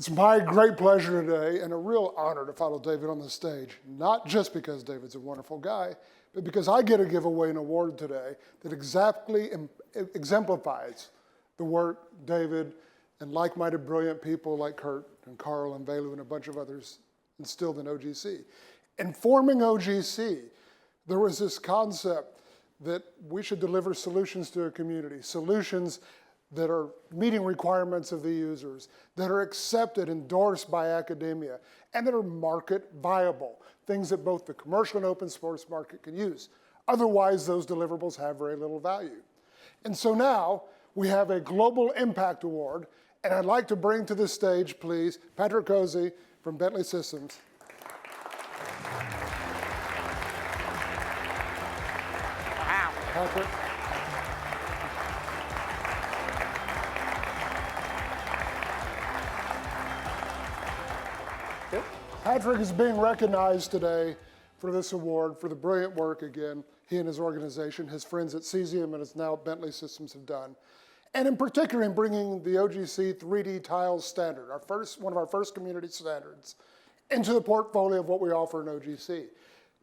It's my great pleasure today and a real honor to follow David on the stage, not just because David's a wonderful guy, but because I get to give away an award today that exactly exemplifies the work David and like-minded brilliant people like Kurt and Carl and Velu and a bunch of others instilled in OGC. In forming OGC, there was this concept that we should deliver solutions to a community, solutions that are meeting requirements of the users, that are accepted, endorsed by academia, and that are market viable, things that both the commercial and open source market can use. Otherwise, those deliverables have very little value. And so now we have a Global Impact Award, and I'd like to bring to the stage, please, Patrick Cozzi from Bentley Systems. Wow. Patrick. Patrick is being recognized today for this award for the brilliant work, again, he and his organization, his friends at Cesium and his now Bentley Systems have done. And in particular, in bringing the OGC 3D tiles standard, one of our first community standards, into the portfolio of what we offer in OGC.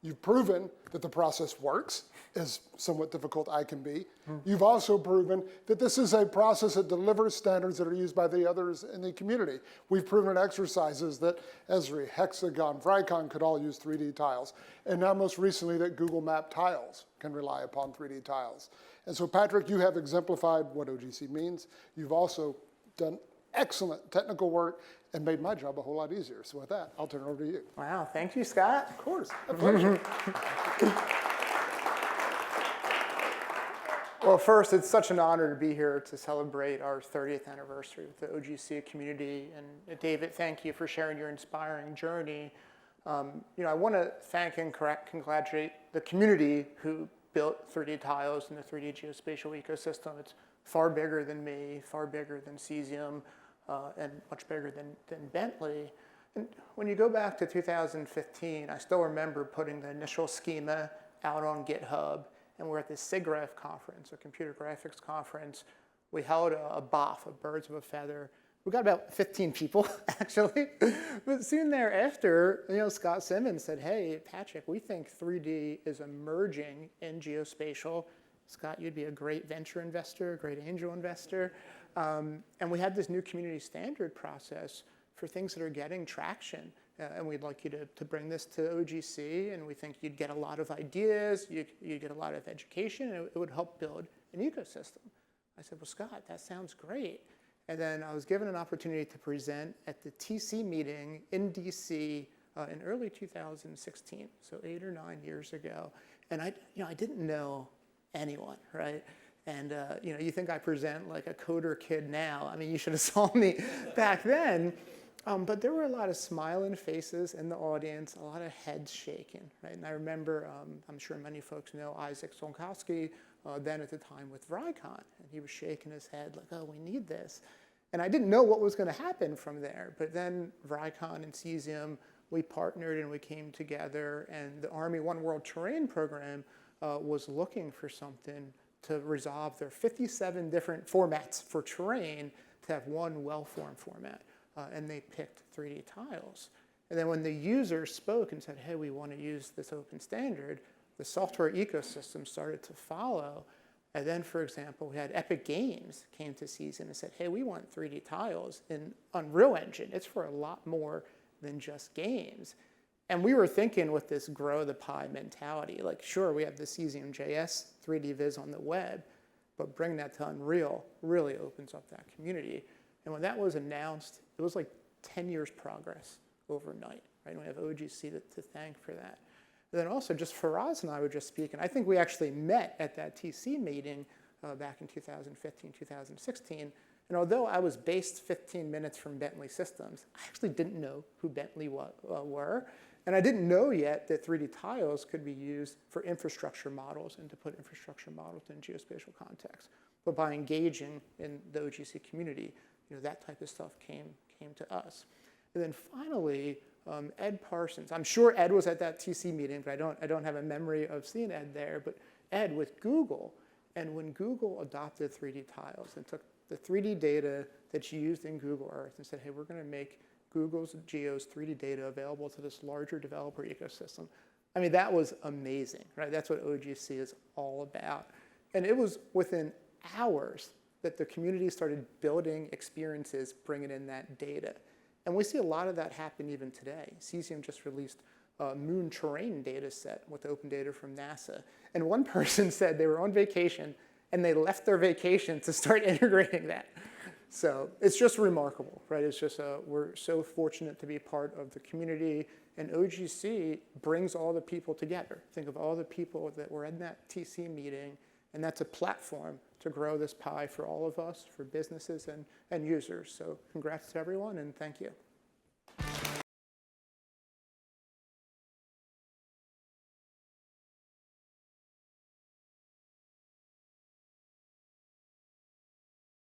You've proven that the process works, as somewhat difficult I can be. You've also proven that this is a process that delivers standards that are used by the others in the community. We've proven in exercises that Esri, Hexagon, Vricon could all use 3D tiles. And now most recently that Google Map Tiles can rely upon 3D tiles. And so Patrick, you have exemplified what OGC means. You've also done excellent technical work and made my job a whole lot easier. So with that, I'll turn it over to you. Wow, thank you, Scott. Of course, a pleasure. Well, first, it's such an honor to be here to celebrate our 30th anniversary with the OGC community. And David, thank you for sharing your inspiring journey. I want to thank and congratulate the community who built 3D tiles in the 3D geospatial ecosystem. It's far bigger than me, far bigger than Cesium, and much bigger than Bentley. And when you go back to 2015, I still remember putting the initial schema out on GitHub, and we're at the SIGGRAPH conference, a computer graphics conference. We held a BOF, a birds of a feather. We got about 15 people, actually. But soon thereafter, Scott Simmons said, hey, Patrick, we think 3D is emerging in geospatial. Scott, you'd be a great venture investor, a great angel investor. And we had this new community standard process for things that are getting traction. And we'd like you to bring this to OGC, and we think you'd get a lot of ideas, you'd get a lot of education, and it would help build an ecosystem. I said, well, Scott, that sounds great. And then I was given an opportunity to present at the TC meeting in DC in early 2016, so 8 or 9 years ago. And I didn't know anyone, right? And you think I present like a coder kid now. I mean, you should have saw me back then. But there were a lot of smiling faces in the audience, a lot of heads shaking, right? And I remember, I'm sure many folks know Isaac Solkowski, then at the time with Vricon, and he was shaking his head like, oh, we need this. And I didn't know what was going to happen from there. But then Vricon and Cesium, we partnered and we came together, and the Army One World Terrain program was looking for something to resolve their 57 different formats for terrain to have one well-formed format. And they picked 3D tiles. And then when the users spoke and said, hey, we want to use this open standard, the software ecosystem started to follow. And then, for example, we had Epic Games came to Cesium and said, hey, we want 3D tiles in Unreal Engine. It's for a lot more than just games. And we were thinking with this grow the pie mentality, like, sure, we have the Cesium JS 3D viz on the web, but bring that to Unreal really opens up that community. And when that was announced, it was like 10 years progress overnight, right? And we have OGC to thank for that. And then also just Faraz and I were just speaking. I think we actually met at that TC meeting back in 2015, 2016. And although I was based 15 minutes from Bentley Systems, I actually didn't know who Bentley were. And I didn't know yet that 3D tiles could be used for infrastructure models and to put infrastructure models in geospatial context. But by engaging in the OGC community, that type of stuff came to us. And then finally, Ed Parsons. I'm sure Ed was at that TC meeting, but I don't have a memory of seeing Ed there. But Ed with Google, and when Google adopted 3D tiles and took the 3D data that's used in Google Earth and said, hey, we're going to make Google's Geo's 3D data available to this larger developer ecosystem. I mean, that was amazing, right? That's what OGC is all about. And it was within hours that the community started building experiences, bringing in that data. And we see a lot of that happen even today. Cesium just released a moon terrain data set with open data from NASA. And one person said they were on vacation and they left their vacation to start integrating that. So it's just remarkable, right? It's just, we're so fortunate to be part of the community, and OGC brings all the people together. Think of all the people that were in that TC meeting, and that's a platform to grow this pie for all of us, for businesses and users. So congrats to everyone, and thank you.